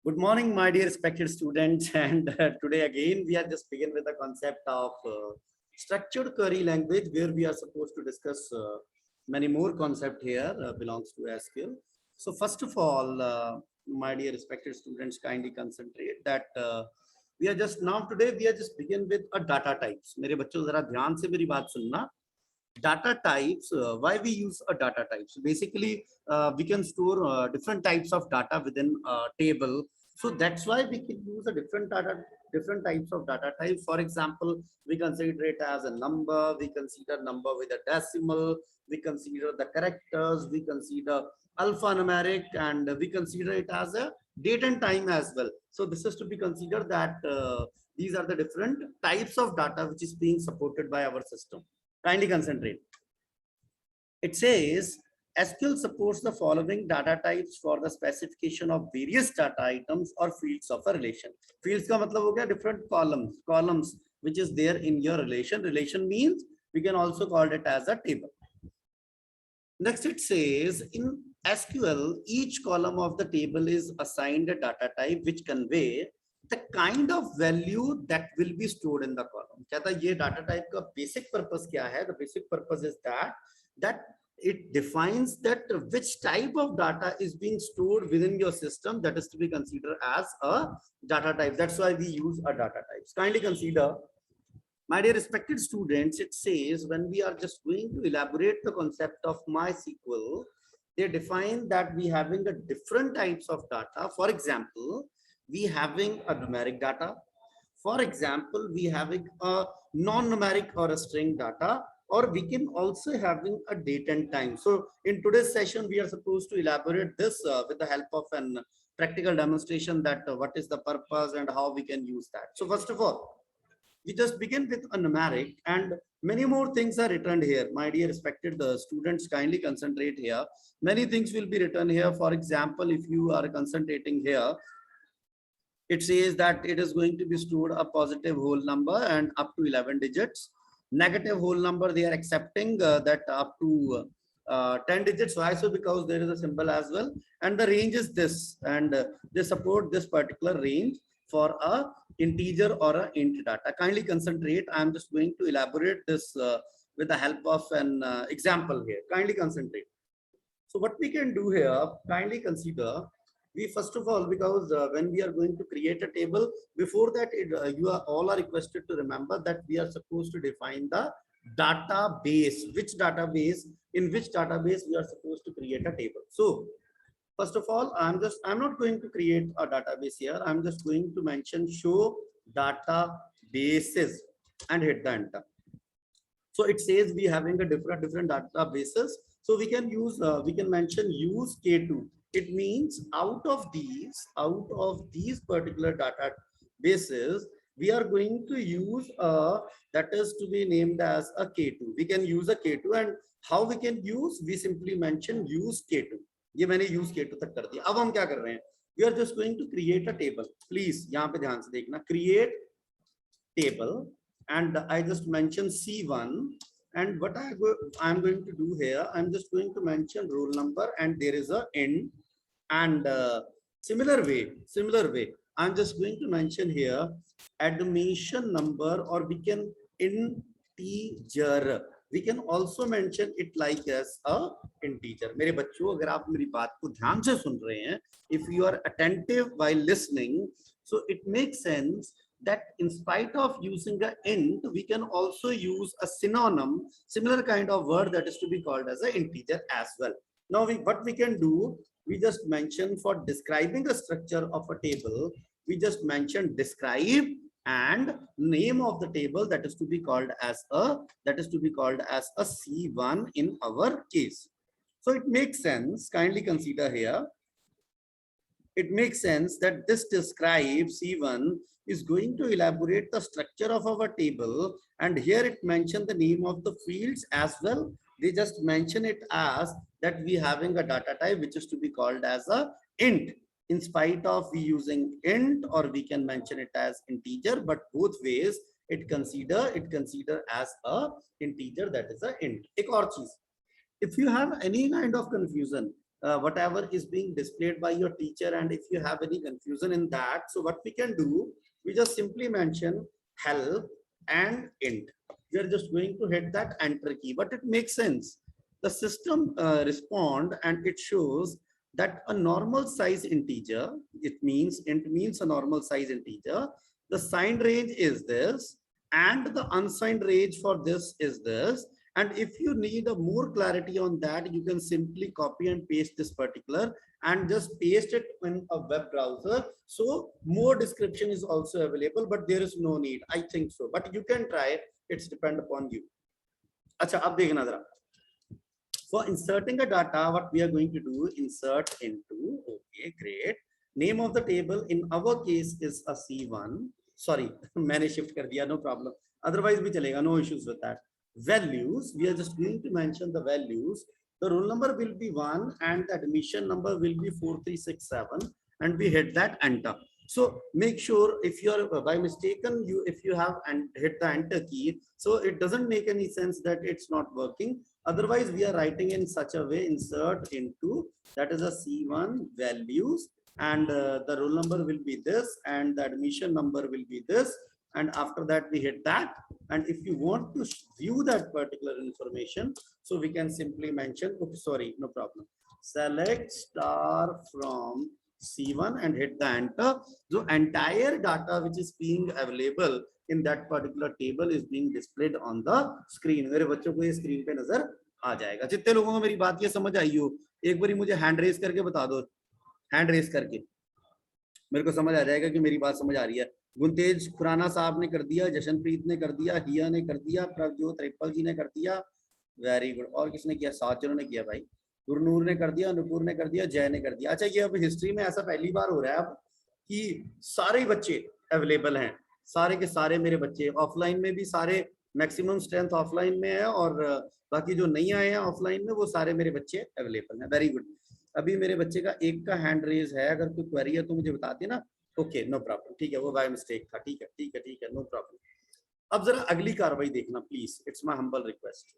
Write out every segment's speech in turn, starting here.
Good morning, my dear respected students. And today again, we are just begin with the concept of structured query language, where we are supposed to discuss many more concept here belongs to SQL. So first of all, my dear respected students, kindly concentrate that we are just now today we are just begin with a data types. मेरे बच्चों जरा ध्यान से मेरी बात सुनना. Data types, why we use a data types? Basically, we can store different types of data within a table. So that's why we can use a different types of data types. For example, we consider it as a number, we consider number with a decimal, we consider the characters, we consider alphanumeric, and we consider it as a date and time as well. So this is to be considered that these are the different types of data which is being supported by our system. Kindly concentrate. It says SQL supports the following data types for the specification of various data items or fields of a relation. Fields का मतलब हो गया different columns which is there in your relation. Relation means we can also call it as a table. Next it says in SQL each column of the table is assigned a data type which convey the kind of value that will be stored in the column. कहता है ये data type का basic purpose क्या है? The basic purpose is that it defines that which type of data is being stored within your system, that is to be considered as a data type. That's why we use a data types. Kindly consider, my dear respected students, it says when we are just going to elaborate the concept of MySQL, they define that we having a different types of data. For example, we having a numeric data. For example, we having a non-numeric or a string data, or we can also having a date and time. So in today's session, we are supposed to elaborate this with the help of an practical demonstration that what is the purpose and how we can use that. So first of all, we just begin with a numeric, and many more things are written here. My dear respected students, kindly concentrate here. Many things will be written here. For example, if you are concentrating here, it says that it is going to be stored a positive whole number and up to 11 digits. Negative whole number, they are accepting that up to 10 digits. Why so? Because there is a symbol as well. And the range is this, and they support this particular range for a integer or a int data. Kindly concentrate. I am just going to elaborate this with the help of an example here. Kindly concentrate. So what we can do here, kindly consider, we first of all, because when we are going to create a table, before that you are all are requested to remember that we are supposed to define the database, which database, in which database we are supposed to create a table. So first of all, I'm not going to create a database here. I'm just going to mention show databases and hit the enter. So it says we having a different databases. So we can use we can mention use K2. It means out of these particular databases, we are going to use that is to be named as a K2. We can use a K2, and how we can use? We simply mention use K2. ये मैंने use K2 तक कर दिया. अब हम क्या कर रहे हैं? We are just going to create a table. Please यहाँ पे ध्यान से देखना. Create table, and I just mention C1. And what I'm going to do here, I'm just going to mention roll number, and there is a int. And similar way, I'm just going to mention here admission number, or we can integer. We can also mention it like as a integer. मेरे बच्चों, अगर आप मेरी बात को ध्यान से सुन रहे हैं, if you are attentive while listening, so it makes sense that in spite of using a int, we can also use a synonym, similar kind of word that is to be called as an integer as well. Now what we can do, we just mention for describing the structure of a table, we just mention describe and name of the table, that is to be called as a C1 in our case. So it makes sense. Kindly consider here. It makes sense that this describe C1 is going to elaborate the structure of our table, and here it mentioned the name of the fields as well. They just mention it as that we having a data type which is to be called as a int, in spite of we using int, or we can mention it as integer, but both ways it consider as a integer, that is a int. एक और चीज, if you have any kind of confusion whatever is being displayed by your teacher, and if you have any confusion in that, so what we can do, we just simply mention help and int. We are just going to hit that enter key, but it makes sense. The system respond and it shows that a normal size integer, it means int means a normal size integer, the signed range is this and the unsigned range for this is this. And if you need a more clarity on that, you can simply copy and paste this particular and just paste it in a web browser. So more description is also available, but there is no need, I think so, but you can try it. It's depend upon you. Acha, ab dekhna zara. For inserting a data, what we are going to do, insert into, okay, great. Name of the table in our case is a C1. Sorry, मैंने shift कर दिया, no problem. Otherwise भी चलेगा, no issues with that. Values, we are just going to mention the values. The roll number will be 1 and the admission number will be 4367, and we hit that enter. So make sure if you are by mistaken, if you have hit the enter key, so it doesn't make any sense that it's not working. Otherwise, we are writing in such a way, insert into, that is a C1 values, and the roll number will be this and the admission number will be this. And after that we hit that, and if you want to view that particular information, so we can simply mention, oops, sorry, no problem, select star from C1 and hit the enter. So entire data which is being available in that particular table is being displayed on the screen. मेरे बच्चों को ये screen पे नजर आ जाएगा. जितने लोगों को मेरी बात ये समझ आई हो, एक बारी मुझे हैंड रेस करके बता दो, हैंड रेस करके मेरे को समझ आ जाएगा कि मेरी बात समझ आ रही है. गुंतेज खुराना साहब ने कर दिया, जशनप्रीत ने कर दिया, हिया ने कर दिया, प्रभजोत रिपल जी ने कर दिया, वेरी गुड. और किसने किया? 7 जनों ने किया भाई. गुरनूर ने कर दिया, नुपुर ने कर दिया, जय ने कर दिया. अच्छा, ये अब हिस्ट्री में ऐसा पहली बार हो रहा है अब कि सारे बच्चे अवेलेबल हैं, सारे के सारे मेरे बच्चे. ऑफलाइन में भी सारे, मैक्सिमम स्ट्रेंथ ऑफलाइन में है, और बाकी जो नहीं आए हैं ऑफलाइन में वो सारे मेरे बच्चे अवेलेबल हैं. Very good. अभी मेरे बच्चे का एक का हैंड रेज है, अगर कोई क्वेरी है तो मुझे बता देना. ओके, नो प्रॉब्लम, ठीक है, वो बाय मिस्टेक था. ठीक है, ठीक है, ठीक है, नो प्रॉब्लम. अब जरा अगली कार्रवाई देखना please, it's my humble request.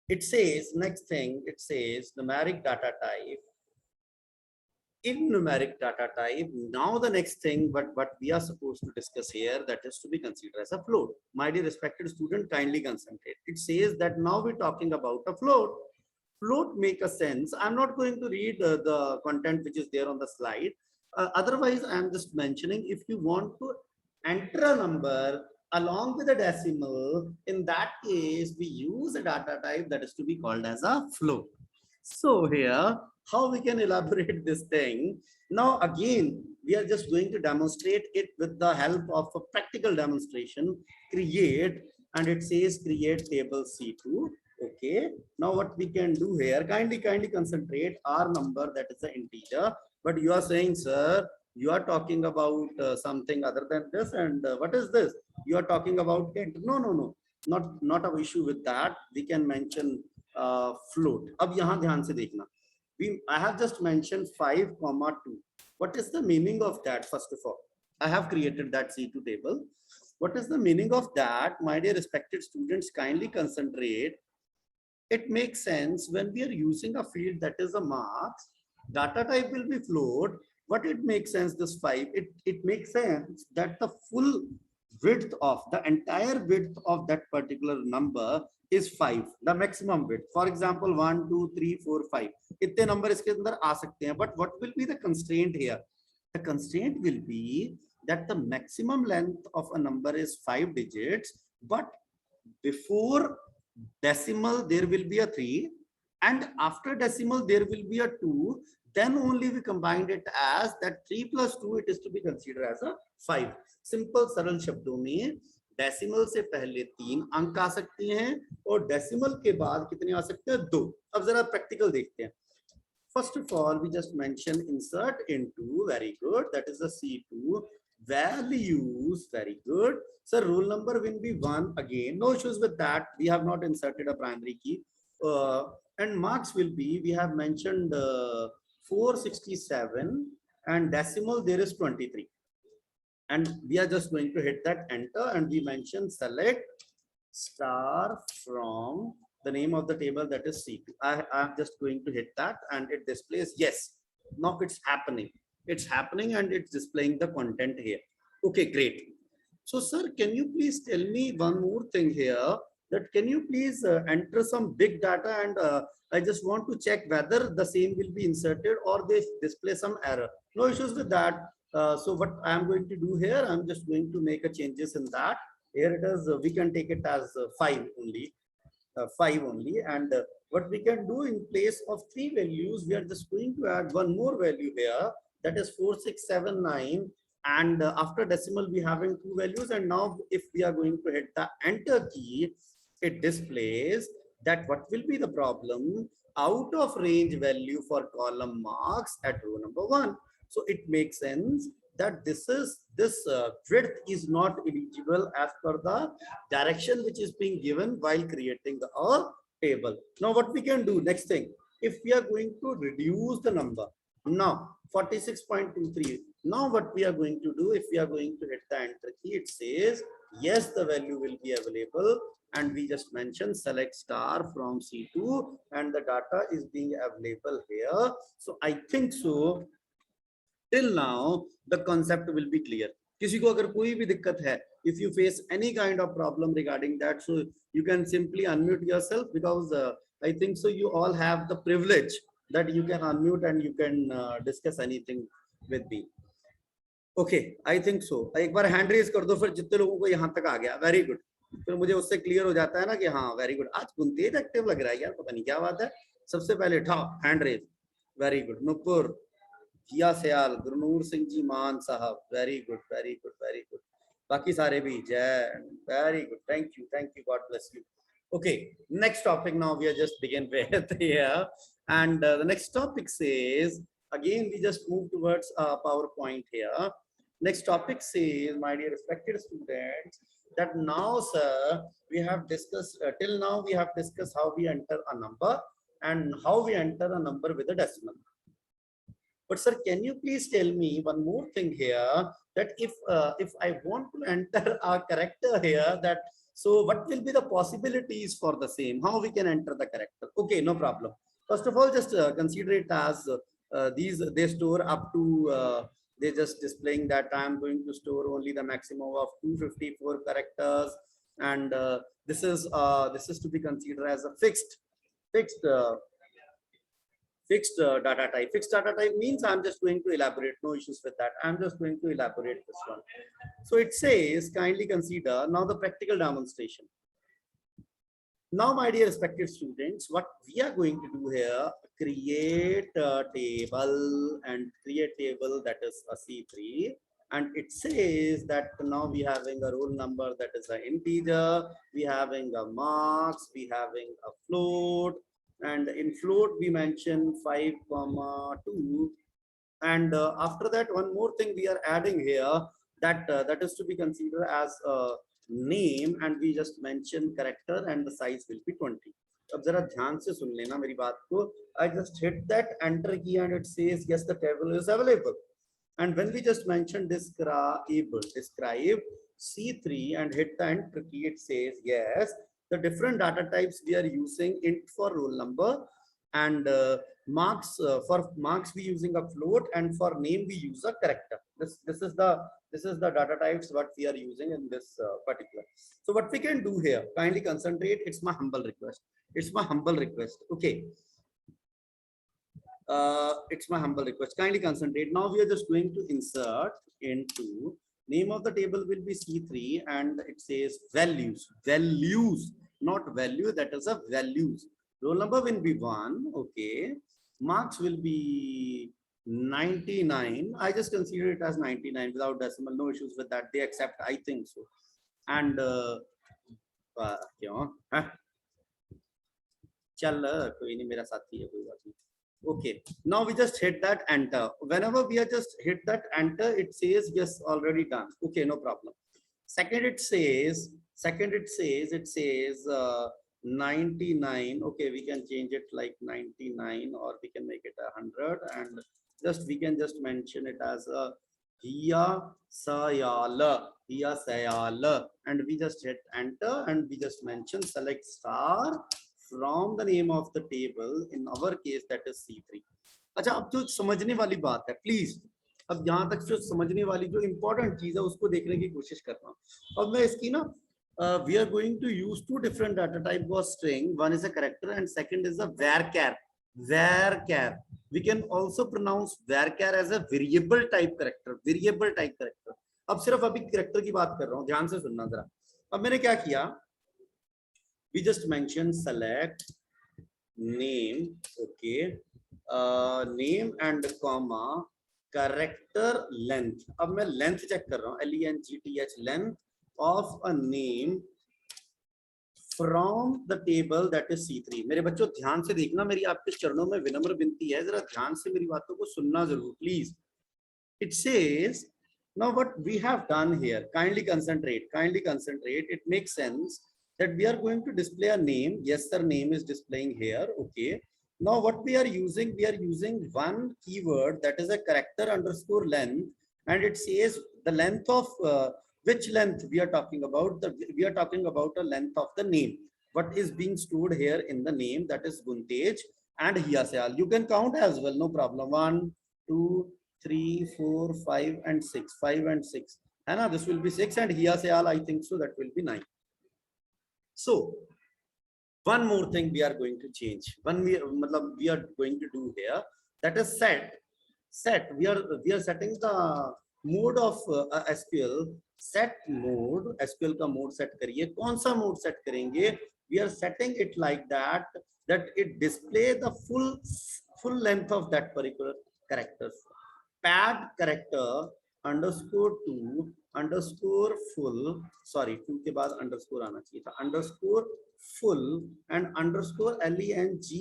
It says next thing, it says numeric data type. In numeric data type, now the next thing what we are supposed to discuss here, that is to be considered as a float. My dear respected student, kindly concentrate. It says that now we're talking about a float. Float make a sense. I'm not going to read the content which is there on the slide. Otherwise, I'm just mentioning, if you want to enter a number along with a decimal, in that case, we use a data type that is to be called as a float. So here, how we can elaborate this thing? Now, again, we are just going to demonstrate it with the help of a practical demonstration. Create, and it says create table C2. Okay, now what we can do here, kindly concentrate. Our number, that is the integer, but you are saying, sir, you are talking about something other than this, and what is this? You are talking about int. No, not an issue with that. We can mention float. अब यहाँ ध्यान से देखना. I have just mentioned 5,2. What is the meaning of that? First of all, I have created that C2 table. What is the meaning of that? My dear respected students, kindly concentrate. It makes sense when we are using a field that is a marks, data type will be float. What it makes sense, this 5, it makes sense that the full width of the entire width of that particular number is 5, the maximum width. For example, 1, 2, 3, 4, 5. इतने number इसके अंदर आ सकते हैं. But what will be the constraint here? The constraint will be that the maximum length of a number is 5 digits, but before decimal there will be a 3, and after decimal there will be a 2. Then only we combined it as that 3 plus 2, it is to be considered as a 5. Simple सरल शब्दों में decimal से पहले 3 अंक आ सकते हैं और decimal के बाद कितने आ सकते हैं? 2. अब जरा प्रैक्टिकल देखते हैं. First of all, we just mentioned insert into, very good, that is a C2. Values, very good. So roll number will be 1 again, no issues with that. We have not inserted a primary key. And marks will be, we have mentioned 467, and decimal there is 23. And we are just going to hit that enter, and we mention select star from the name of the table, that is C2. I'm just going to hit that and it displays yes. Now it's happening. It's happening and it's displaying the content here. Okay, great. So sir, can you please tell me one more thing here, that can you please enter some big data, and I just want to check whether the same will be inserted or they display some error. No issues with that. So what I am going to do here, I'm just going to make a changes in that. Here it is, we can take it as 5 only. 5 only, and what we can do, in place of 3 values, we are just going to add one more value here, that is 4679, and after decimal we having 2 values, and now if we are going to hit the enter key, it displays that what will be the problem, out of range value for column marks at row number 1. So it makes sense that this width is not eligible as per the direction which is being given while creating the table. Now what we can do, next thing, if we are going to reduce the number, now 46.23, now what we are going to do, if we are going to hit the enter key, it says yes, the value will be available, and we just mentioned select star from C2 and the data is being available here. So I think so till now the concept will be clear. किसी को अगर कोई भी दिक्कत है, if you face any kind of problem regarding that, so you can simply unmute yourself, because I think so you all have the privilege that you can unmute and you can discuss anything with me. Okay, I think so. एक बार hand raise कर दो, फिर जितने लोगों को यहाँ तक आ गया, very good. फिर मुझे उससे क्लियर हो जाता है ना कि हाँ वेरी गुड, आज कुंतेज एक्टिव लग रहा है यार, पता नहीं क्या बात है. सबसे पहले उठाओ hand raise, very good. Nupur, Kiya Sayal, Gurnoor Singh ji Maan Sahab, very good very good very good. बाकी सारे भी जय, very good, thank you, God bless you. Okay, next topic now we are just begin with here, and the next topic says, again we just move towards PowerPoint here. Next topic says, my dear respected students, that now sir we have discussed till now we have discussed how we enter a number and how we enter a number with a decimal. But sir, can you please tell me one more thing here, that if I want to enter a character here, that so what will be the possibilities for the same, how we can enter the character? Okay, no problem. First of all, just consider it as these they store up to they just displaying that I am going to store only the maximum of 254 characters, and this is to be considered as a fixed data type. Fixed data type means I'm just going to elaborate, no issues with that. I'm just going to elaborate this one. So it says, kindly consider now the practical demonstration. Now, my dear respected students, what we are going to do here, create a table, and create table that is a C3. And it says that now we having a roll number that is an integer, we having a marks, we having a float, and in float we mention 5,2, and after that one more thing we are adding here, that that is to be considered as a name, and we just mention character and the size will be 20. अब जरा ध्यान से सुन लेना मेरी बात को. I just hit that enter key and it says yes, the table is available. And when we just mention describe C3 and hit the enter key, it says yes, the different data types we are using, int for roll number, and marks for marks we using a float, and for name we use a character. This is the data types what we are using in this particular. So what we can do here, kindly concentrate. It's my humble request. Okay. It's my humble request. Kindly concentrate. Now we are just going to insert into name of the table will be C3, and it says values, not value, that is a values. Roll number will be 1. Okay. Marks will be 99. I just consider it as 99 without decimal, no issues with that. They accept, I think so. And okay, now we just hit that enter. Whenever we are just hit that enter, it says yes, already done. Okay, no problem. Second it says 99. Okay, we can change it like 99, or we can make it 100, and just we can just mention it as a hiya sayala, and we just hit enter, and we just mention select star from the name of the table, in our case that is C3. अच्छा, अब जो समझने वाली बात है please, अब यहाँ तक जो समझने वाली जो इंपॉर्टेंट चीज है उसको देखने की कोशिश करता हूँ। अब मैं इसकी ना we are going to use two different data type of string. One is a character and second is a varchar. Varchar. We can also pronounce varchar as a variable type character. Variable type character. अब सिर्फ अभी character की बात कर रहा हूँ, ध्यान से सुनना जरा। अब मैंने क्या किया? We just mentioned select name, okay, name and comma character length. अब मैं length check कर रहा हूँ, length length of a name from the table that is C3. मेरे बच्चों ध्यान से देखना, मेरी आपके चरणों में विनम्र विनती है, जरा ध्यान से मेरी बातों को सुनना जरूर please. It says now what we have done here, kindly concentrate, it makes sense that we are going to display a name. Yes sir, name is displaying here, okay. Now what we are using one keyword that is a character underscore length, and it says the length of which length we are talking about. We are talking about a length of the name, what is being stored here in the name, that is Guntej and Hiyaseal. You can count as well, no problem. 1 2 3 4 5 and 6, 5 and 6, and this will be 6, and Hiyaseal I think so that will be 9. So one more thing we are going to change, we are going to do here, that is set. We are setting the mode of SQL. Set mode, SQL का mode set करिए। कौन सा mode set करेंगे? We are setting it like that it display the full length of that particular character. Pad character underscore 2 underscore full, sorry 2 के बाद underscore आना चाहिए था, underscore full and underscore length,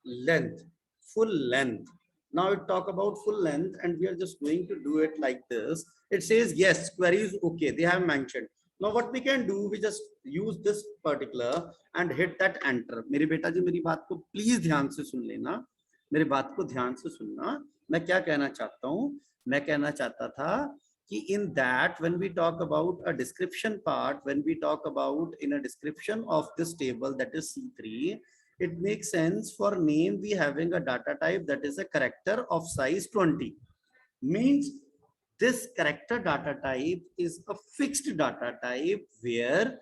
length, full length. Now we talk about full length, and we are just going to do it like this. It says yes, query is okay, they have mentioned. Now what we can do, we just use this particular and hit that enter. मेरे बेटा जी मेरी बात को please ध्यान से सुन लेना, मेरी बात को ध्यान से सुनना। मैं क्या कहना चाहता हूँ? मैं कहना चाहता था कि in that when we talk about a description part, when we talk about in a description of this table that is C3, it makes sense for name we having a data type that is a character of size 20. Means this character data type is a fixed data type where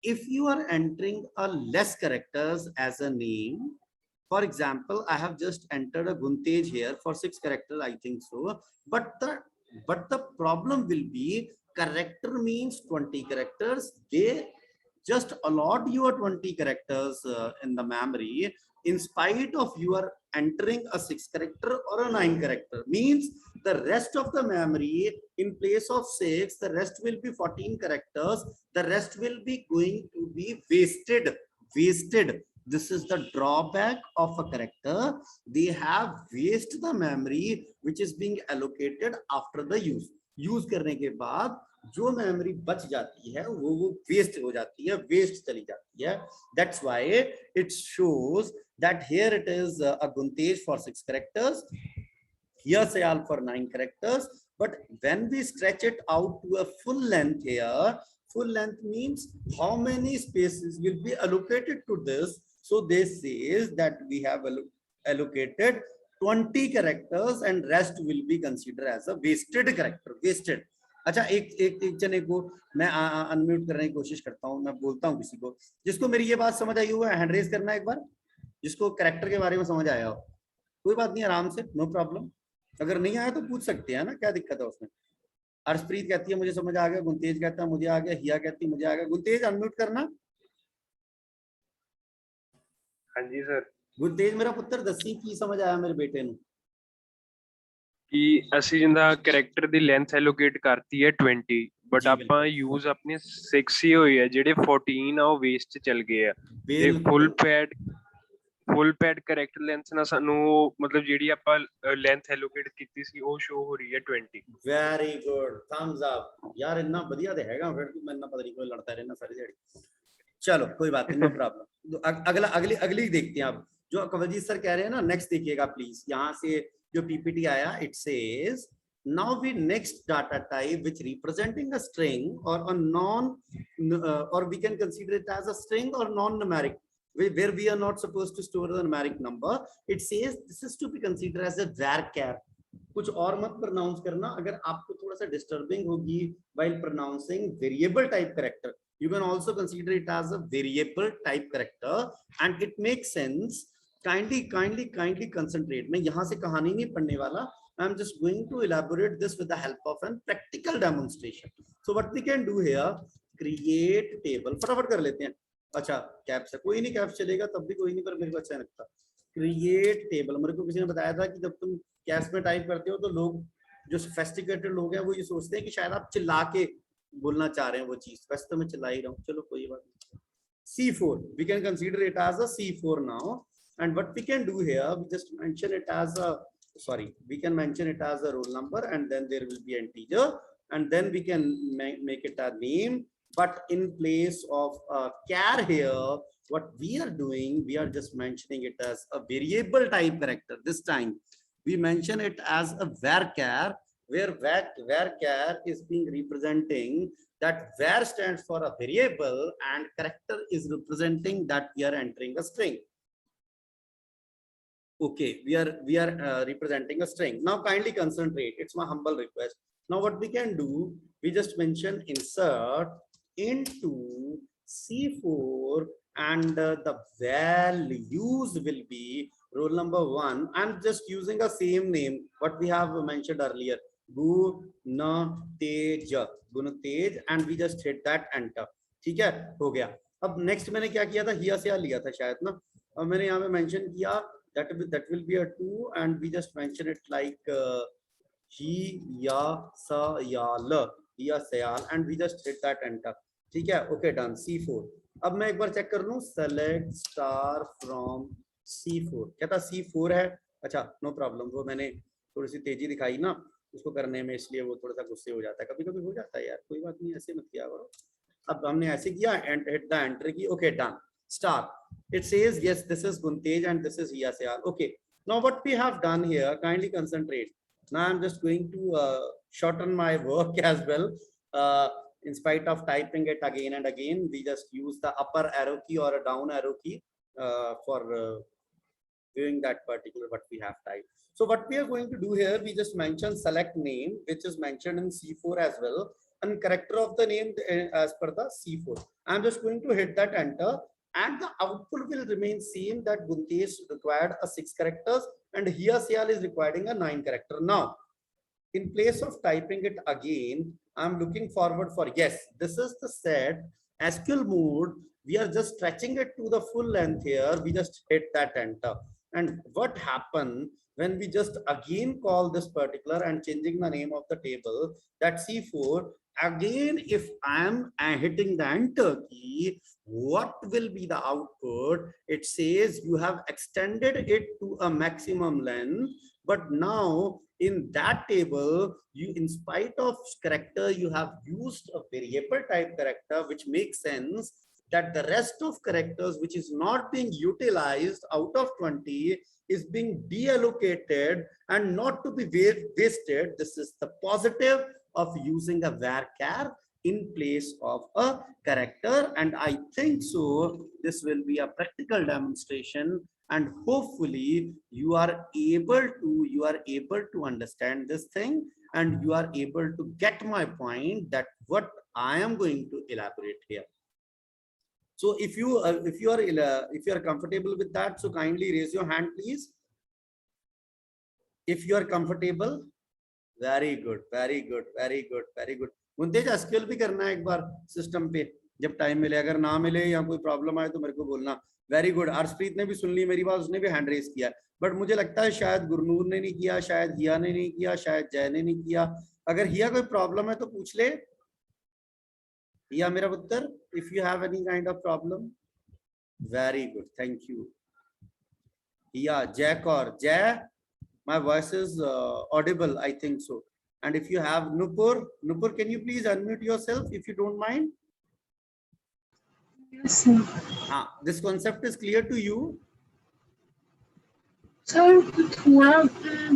if you are entering a less characters as a name, for example, I have just entered a Guntej here for 6 characters, I think so, but the problem will be character means 20 characters. They just allot you 20 characters in the memory, in spite of you are entering a 6 character or a 9 character. Means the rest of the memory, in place of 6, the rest will be 14 characters. The rest will be going to be wasted. This is the drawback of a character. They have wasted the memory which is being allocated after the use. Use करने के बाद जो memory बच जाती है वो waste हो जाती है, वेस्ट चली जाती है. That's why it shows that here it is a Guntej for 6 characters, Hiyaseal for 9 characters. But when we stretch it out to a full length here, full length means how many spaces will be allocated to this. So this says that we have allocated 20 characters and rest will be considered as a wasted character. Wasted. अच्छा, एक जने को मैं unmute करने की कोशिश करता हूँ, मैं बोलता हूँ किसी को जिसको मेरी ये बात समझ आई हुआ है, हैंड रेज करना एक बार, जिसको कैरेक्टर के बारे में समझ आया हो. कोई बात नहीं, आराम से, नो प्रॉब्लम. अगर नहीं आया तो पूछ सकते हैं ना, क्या दिक्कत है उसमें. अर्शप्रीत कहती है मुझे समझ आ गया, गुंतेज कहता है मुझे आ गया, हिया कहती है मुझे आ गया. गुंतेज अनम्यूट करना. हाँ जी सर. गुंतेज मेरा पुत्र दसी की समझ आया मेरे बेटे ਨੂੰ कि ਅਸੀਂ ਜਿੰਦਾ ਕੈਰੈਕਟਰ ਦੀ ਲੈਂਥ ਐਲੋਕੇਟ ਕਰਤੀ ਹੈ 20, ਬਟ ਆਪਾਂ ਯੂਜ਼ ਆਪਣੇ 6 ਹੀ ਹੋਏ ਆ, ਜਿਹੜੇ 14 ਆ ਉਹ ਵੇਸਟ ਚਲ ਗਏ ਆ. ਤੇ ਫੁੱਲ ਪੈਡ ਕੈਰੈਕਟਰ ਲੈਂਥ ਨਾਲ ਸਾਨੂੰ ਮਤਲਬ ਜਿਹੜੀ ਆਪਾਂ ਲੈਂਥ ਐਲੋਕੇਟ ਕੀਤੀ ਸੀ ਉਹ ਸ਼ੋ ਹੋ ਰਹੀ ਹੈ 20. ਵੈਰੀ ਗੁੱਡ, ਥੰਬਸ ਅਪ ਯਾਰ, ਇੰਨਾ ਵਧੀਆ ਤੇ ਹੈਗਾ. ਫਿਰ ਮੈਂ ਨਾ ਪਤਾ ਨਹੀਂ ਕੋਈ ਲੜਦਾ ਰਹਿਣਾ ਸਾਰੀ ਦਿਹਾੜੀ. चलो कोई बात नहीं, नो प्रॉब्लम. अगली देखते हैं. आप जो कवलजीत सर कह रहे हैं ना, नेक्स्ट देखिएगा प्लीज. यहाँ से जो पीपीटी आया, it says Now we next data type which representing a string or a non, or we can consider it as a string or non-numeric, where we are not supposed to store the numeric number. It says this is to be considered as a varchar. कुछ और मत pronounce करना, अगर आपको थोड़ा सा disturbing होगी while pronouncing variable type character. You can also consider it as a variable type character and it makes sense. Kindly concentrate. मैं यहाँ से कहानी नहीं पढ़ने वाला. I'm just going to elaborate this with the help of a practical demonstration. So what we can do here, create table. फटाफट कर लेते हैं. अच्छा कैप्स है, कोई नहीं कैप्स चलेगा तब भी कोई नहीं, पर मेरे को अच्छा लगता. क्रिएट टेबल, मेरे को किसी ने बताया था कि जब तुम कैप्स में टाइप करते हो तो लोग जो सोफिस्टिकेटेड लोग हैं वो ये सोचते हैं कि शायद आप चिल्ला के बोलना चाह रहे हैं वो चीज. वैसे तो मैं चिल्ला ही रहा हूँ, चलो कोई बात नहीं. C4, we can consider it as a C4 now. And what we can do here, we just mention it as a, we can mention it as a roll number and then there will be an integer and then we can make it a name. But in place of a char here, what we are doing, we are just mentioning it as a variable type character. This time we mention it as a varchar, where varchar is being representing that var stands for a variable and character is representing that we are entering a string. Okay, we are representing a string. Now kindly concentrate, it's my humble request. Now what we can do, we just mention insert into C4 and the values will be roll number 1. I'm just using a same name what we have mentioned earlier, Gunatej, and we just hit that enter. ठीक है, हो गया. अब next मैंने क्या किया था, हिया से लिया था शायद ना, अब मैंने यहाँ पे mention किया that will be a 2 and we just mention it like he ya sa ya la, hiya sayal, and we just hit that enter. ठीक है, okay, done. C4. अब मैं एक बार चेक कर लूं, select star from C4. क्या था, C4 है. अच्छा नो प्रॉब्लम, वो मैंने थोड़ी सी तेजी दिखाई ना उसको करने में, इसलिए वो थोड़ा सा गुस्से हो जाता है, कभी कभी हो जाता है यार, कोई बात नहीं, ऐसे मत किया करो. अब हमने ऐसे किया एंड हिट द एंटर की. Okay done. Star, it says yes, this is Guntej and this is Hiya Sayal. Okay, now what we have done here, kindly concentrate. Now I'm just going to shorten my work as well. In spite of typing it again and again, we just use the upper arrow key or a down arrow key for viewing that particular what we have typed. So what we are going to do here, we just mention select name, which is mentioned in C4 as well, and character of the name as per the C4. I'm just going to hit that enter, and the output will remain same, that Guntej required a 6 characters and Hiya Sayal is requiring a 9 character. Now, in place of typing it again, I'm looking forward for yes, this is the set SQL mode. We are just stretching it to the full length here. We just hit that enter. And what happened when we just again call this particular and changing the name of the table, that C4, again, if I'm hitting the enter key, what will be the output? It says you have extended it to a maximum length, but now in that table, you, in spite of character, you have used a variable type character, which makes sense that the rest of characters which is not being utilized out of 20 is being deallocated and not to be wasted. This is the positive of using a varchar in place of a character, and I think so this will be a practical demonstration, and hopefully you are able to understand this thing and you are able to get my point that what I am going to elaborate here. So if you are comfortable with that, so kindly raise your hand please. If you are comfortable, very good, very good, very good, very good. Guntej SQL भी करना है एक बार system पे जब time मिले, अगर ना मिले या कोई प्रॉब्लम आए तो मेरे को बोलना. Very good. अर्शप्रीत ने भी सुन ली मेरी बात, उसने भी हैंड रेस किया, बट मुझे लगता है शायद गुरनूर ने नहीं किया, शायद हिया ने नहीं किया, शायद जय ने नहीं किया. अगर हिया कोई प्रॉब्लम है तो पूछ ले. हिया मेरा पुत्र, if you have any kind of problem. Very good, thank you. हिया, जय कौर, जय, my voice is audible, I think so. And if you have Nupur, can you please unmute yourself if you don't mind? Yes, sir. This concept is clear to you? Sir, थोड़ा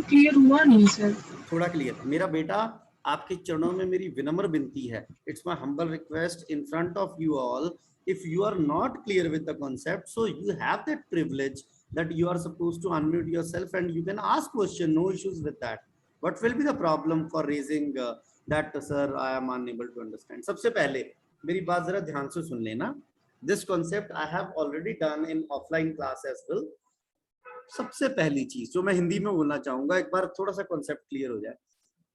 clear हुआ नहीं sir. थोड़ा clear. मेरा बेटा आपके चरणों में मेरी विनम्र विनती है, it's my humble request in front of you all, if you are not clear with the concept, so you have that privilege that you are supposed to unmute yourself and you can ask question, no issues with that. What will be the problem for raising that sir I am unable to understand? सबसे पहले मेरी बात जरा ध्यान से सुन लेना, this concept I have already done in offline class as well. सबसे पहली चीज जो मैं हिंदी में बोलना चाहूंगा, एक बार थोड़ा सा कॉन्सेप्ट क्लियर हो जाए.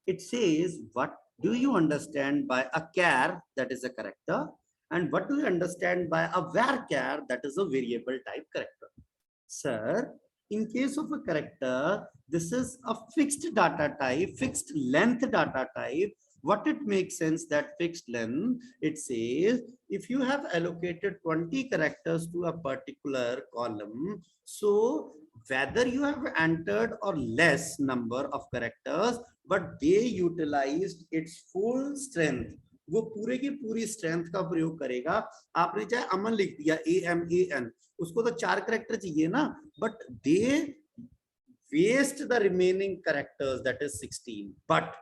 It says, what do you understand by a char, that is a character, and what do you understand by a varchar, that is a variable type character? Sir, in case of a character, this is a fixed data type, fixed length data type. What it makes sense that fixed length, it says if you have allocated 20 characters to a particular column, so whether you have entered or less number of characters, but they utilized its full strength, वो पूरे की पूरी strength का प्रयोग करेगा. आपने चाहे अमन लिख दिया AMAN, उसको तो 4 कैरेक्टर चाहिए ना, but they waste the remaining characters, that is 16. But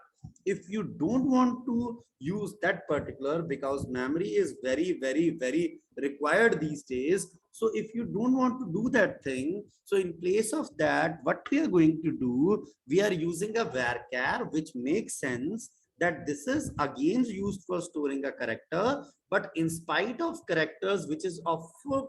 if you don't want to use that particular, because memory is very required these days, so if you don't want to do that thing, so in place of that, what we are going to do, we are using a varchar, which makes sense that this is again used for storing a character, but in spite of characters which is of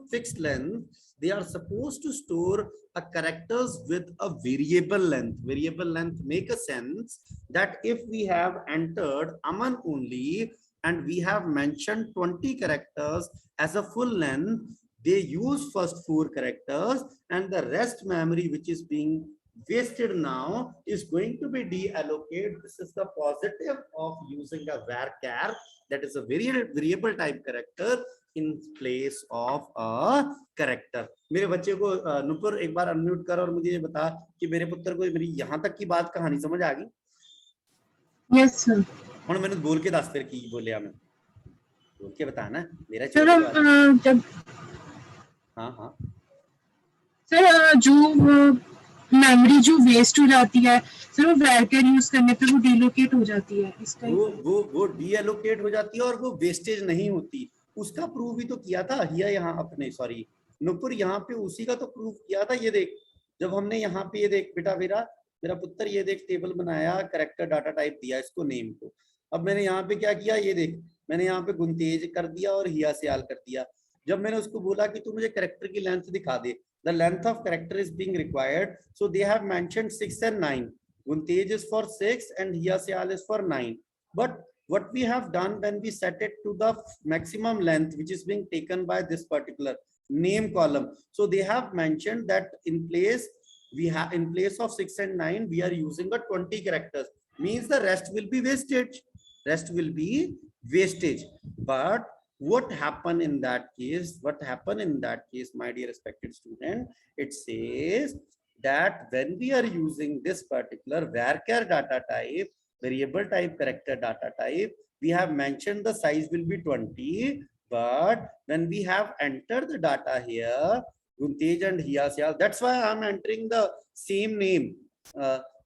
fixed length, they are supposed to store a characters with a variable length. Variable length make a sense that if we have entered Aman only and we have mentioned 20 characters as a full length, they use first 4 characters and the rest memory which is being wasted now is going to be deallocated. This is the positive of using a varchar, that is a variable type character in place of a character. मेरे बच्चे को नुपुर एक बार unmute कर और मुझे ये बता कि मेरे पुत्र को मेरी यहाँ तक की बात कहानी समझ आ गई? Yes sir. हुण मैंने बोल के दस फिर की बोलिया, मैं बोल के बता ना मेरा सर जब हाँ सर जो मेमोरी जो वेस्ट हो जाती है सर, वो varchar यूज करने पे वो डीलोकेट हो जाती है. इसका वो डीएलोकेट हो जाती है और वो वेस्टेज नहीं होती. उसका प्रूफ भी तो किया था हिया, यहाँ अपने सॉरी नुपुर, यहाँ पे उसी का तो प्रूफ किया था. ये देख, जब हमने यहाँ पे ये देख बेटा मेरा पुत्र, ये देख टेबल बनाया, कैरेक्टर डाटा टाइप दिया इसको नेम को. अब मैंने यहाँ पे क्या किया, ये देख मैंने यहाँ पे गुंतेज कर दिया और हिया सियाल कर दिया. जब मैंने उसको बोला कि तू मुझे कैरेक्टर की लेंथ दिखा दे, the length of character is being required, so they have mentioned 6 and 9. Guntej is for 6 and Hiya Sial is for 9. But what we have done when we set it to the maximum length which is being taken by this particular name column, so they have mentioned that in place of 6 and 9 we are using a 20 characters, means the rest will be wastage. But what happened in that case, my dear respected student, it says that when we are using this particular varchar data type, variable type character data type, we have mentioned the size will be 20, but when we have entered the data here, Guntej and Hiya Sial, that's why I'm entering the same name.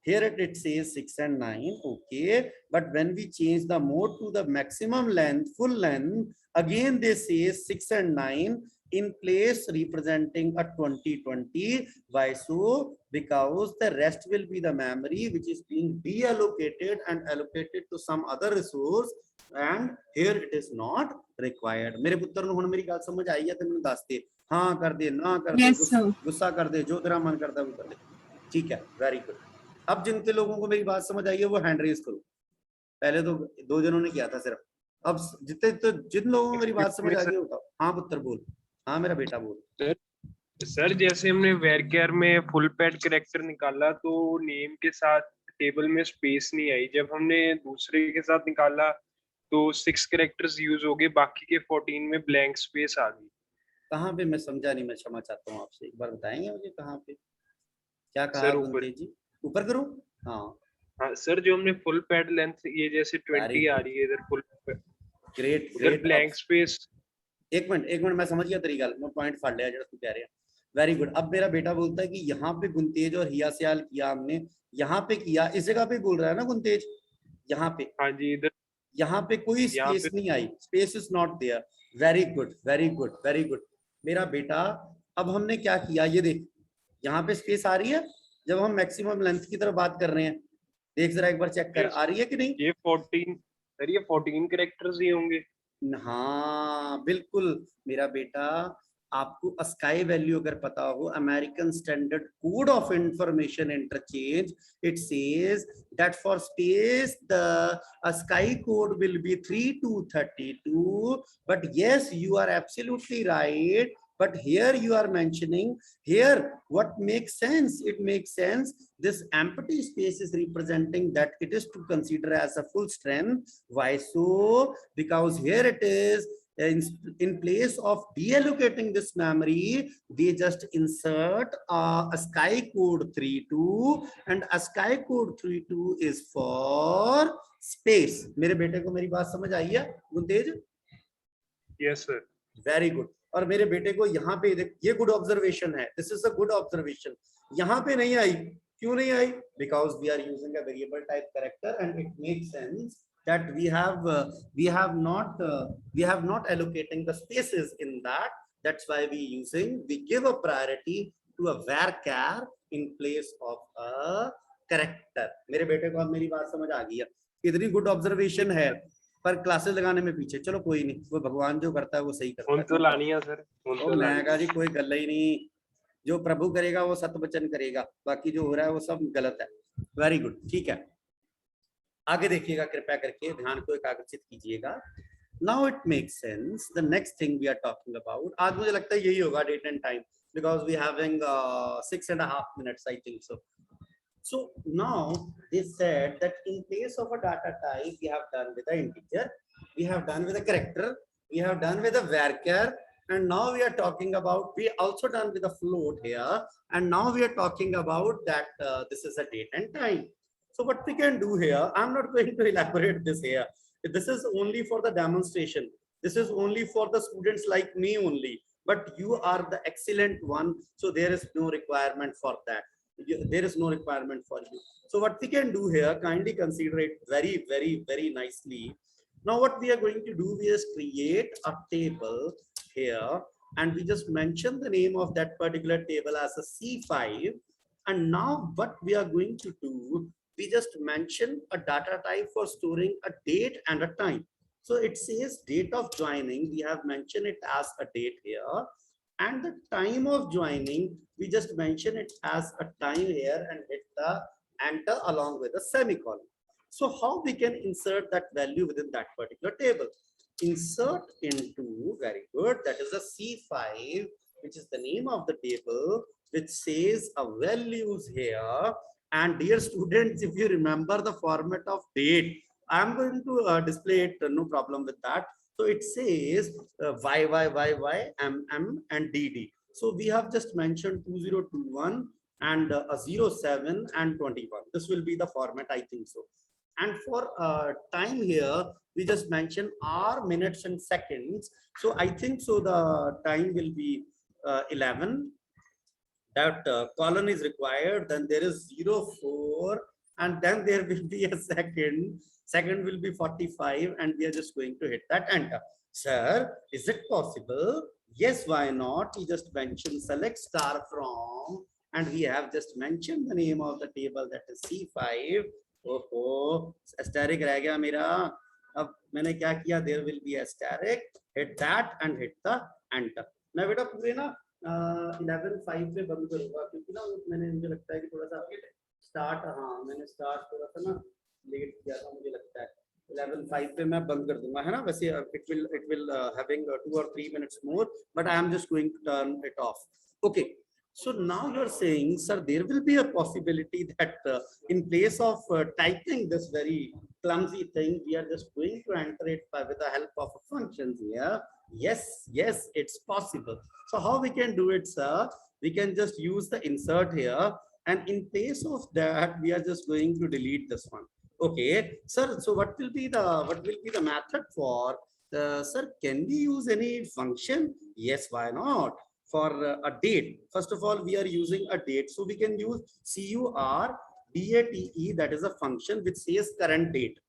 Here it says 6 and 9, okay, but when we change the mode to the maximum length, full length, again they say 6 and 9 in place representing a 2020. Why so? Because the rest will be the memory which is being deallocated and allocated to some other resource, and here it is not required. मेरे पुत्र ने हुण मेरी गल समझ आई है तो मैंने दस दे, हाँ कर दे, ना कर दे, गुस्सा कर दे, जो तेरा मन करता है वो कर दे. ठीक है, वेरी गुड. अब जिनके लोगों को मेरी बात समझ आई है वो हैंड रेज करो. पहले तो 2 जनों ने किया था सिर्फ. अब जितने तो जिन लोगों को मेरी बात समझ आ गई होता. हाँ पुत्र बोल, हाँ मेरा बेटा बोल. सर जैसे हमने varchar में फुल पैड कैरेक्टर निकाला तो नेम के साथ टेबल में स्पेस नहीं आई. जब हमने दूसरे के साथ निकाला तो 6 कैरेक्टर्स यूज हो गए, बाकी के 14 में ब्लैंक स्पेस आ गई. कहाँ पे? मैं समझा नहीं, मैं क्षमा चाहता हूँ आपसे. एक बार बताएंगे मुझे कहाँ पे क्या कहा? सर ऊपर जी, ऊपर करो. हाँ सर जो हमने फुल पैड लेंथ ये जैसे 20 आ रही है इधर फुल ग्रेट ब्लैंक स्पेस. एक मिनट मैं समझ गया तेरी गल, मैं पॉइंट फड़ लिया जेड़ा तू कह रहा है. Very good. अब मेरा बेटा बोलता है कि यहाँ पे गुंतेज और हिया सयाल किया हमने, यहाँ पे किया, इस जगह पे बोल रहा है ना गुंतेज, यहाँ पे, हाँ जी, इधर यहाँ पे कोई यहाँ स्पेस पे नहीं आई, space is not there. Very good very good very good मेरा बेटा। अब हमने क्या किया, ये देख, यहाँ पे स्पेस आ रही है जब हम मैक्सिमम लेंथ की तरफ बात कर रहे हैं, देख जरा एक बार चेक कर, आ रही है कि नहीं? ये 14, सर ये 14 कैरेक्टर्स ही होंगे। हाँ बिल्कुल मेरा बेटा, आपको स्काई वैल्यू अगर पता हो, American standard code of information interchange, it says that for space the ASCII code will be 3232, but yes you are absolutely right, but here you are mentioning, here what makes sense, it makes sense, this empty space is representing that it is to consider as a full strength. Why so? Because here it is, in place of deallocating this memory, they just insert a sky code 32, and a sky code 32 is for space. मेरे बेटे को मेरी बात समझ आई है Guntej? Yes sir. Very good. और मेरे बेटे को यहाँ पे देख, ये गुड ऑब्जर्वेशन है, this is a good observation. यहाँ पे नहीं आई, क्यों नहीं आई? Because we are using a variable type character and it makes sense that we have not allocating the spaces in that. That's why we give a priority to a varchar in place of a character. मेरे बेटे को अब मेरी बात समझ आ गई है, इतनी गुड ऑब्जर्वेशन है, पर क्लासेस लगाने में पीछे। चलो कोई नहीं, वो भगवान जो करता है वो सही करता है। तो लानी है सर, तो मैं कहा जी कोई गल ही नहीं, जो प्रभु करेगा वो सत्य वचन करेगा, बाकी जो हो रहा है वो सब गलत है। वेरी गुड, ठीक है, आगे देखिएगा कृपया करके, ध्यान को एकाग्रचित कीजिएगा। Now it makes sense, the next thing we are talking about, आज मुझे लगता है यही होगा date and time, because we having 6.5 minutes, I think so. So now they said that in place of a data type, we have done with the integer, we have done with a character, we have done with a varchar, and now we are talking about, we also done with a float here, and now we are talking about that this is a date and time. So what we can do here, I'm not going to elaborate this here. This is only for the demonstration. This is only for the students like me only, but you are the excellent one, so there is no requirement for that. There is no requirement for you. So what we can do here, kindly consider it very, very, very nicely. Now what we are going to do, we just create a table here, and we just mention the name of that particular table as a C5. And now what we are going to do, we just mention a data type for storing a date and a time. So it says date of joining, we have mentioned it as a date here, and the time of joining, we just mention it as a time here and hit the enter along with a semicolon. So how we can insert that value within that particular table? Insert into, very good, that is a C5, which is the name of the table, which says a values here. And dear students, if you remember the format of date, I am going to display it, no problem with that. So it says Y, M, and DD. So we have just mentioned 2021 and 07 and 21. This will be the format, I think so. And for time here, we just mentioned hour, minutes, and seconds. So I think so the time will be 11. That colon is required, then there is 04, and then there will be a second will be 45, and we are just going to hit that enter. Sir, is it possible? Yes, why not? We just mentioned select star from, and we have just mentioned the name of the table, that is C5. Oh, asterisk रह गया मेरा, अब मैंने क्या किया, there will be asterisk, hit that and hit the enter. मैं बेटा पूरे ना 11:05 पे बंद करूंगा, क्योंकि ना मैंने, मुझे लगता है कि थोड़ा सा स्टार्ट, हाँ मैंने स्टार्ट थोड़ा सा ना लेट किया था, मुझे लगता है 11:05 पे मैं बंद कर दूंगा, है ना? वैसे it will having 2 or 3 minutes more, but I am just going to turn it off. Okay, so now you are saying, sir, there will be a possibility that in place of typing this very clumsy thing, we are just going to enter it with the help of functions here. Yes, it's possible. So how we can do it, sir? We can just use the insert here, and in place of that, we are just going to delete this one. Okay, sir. So what will be the method for? Sir, can we use any function? Yes, why not? for a date. First of all, we are using a date. So we can use CURDATE, that is a function which says current date,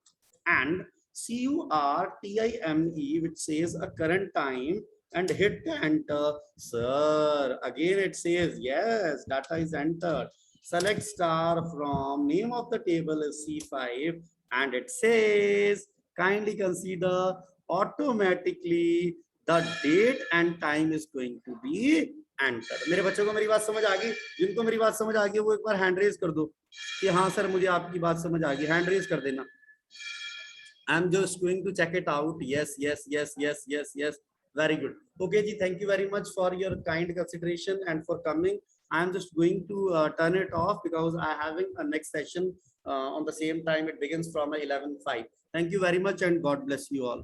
and CURTIME, which says a current time, and hit enter. Sir, again it says yes, data is entered. Select star from name of the table is C5, and it says kindly consider automatically the date and time is going to be entered. मेरे बच्चों को मेरी बात समझ आ गई? जिनको मेरी बात समझ आ गई वो एक बार हैंड रेज कर दो कि हाँ सर मुझे आपकी बात समझ आ गई. हैंड रेज कर देना. I'm just going to check it out. Yes, yes, yes, yes, yes, yes. Very good. Okay, ji, thank you very much for your kind consideration and for coming. I'm just going to turn it off because I having a next session on the same time. It begins from 11:05. Thank you very much and God bless you all.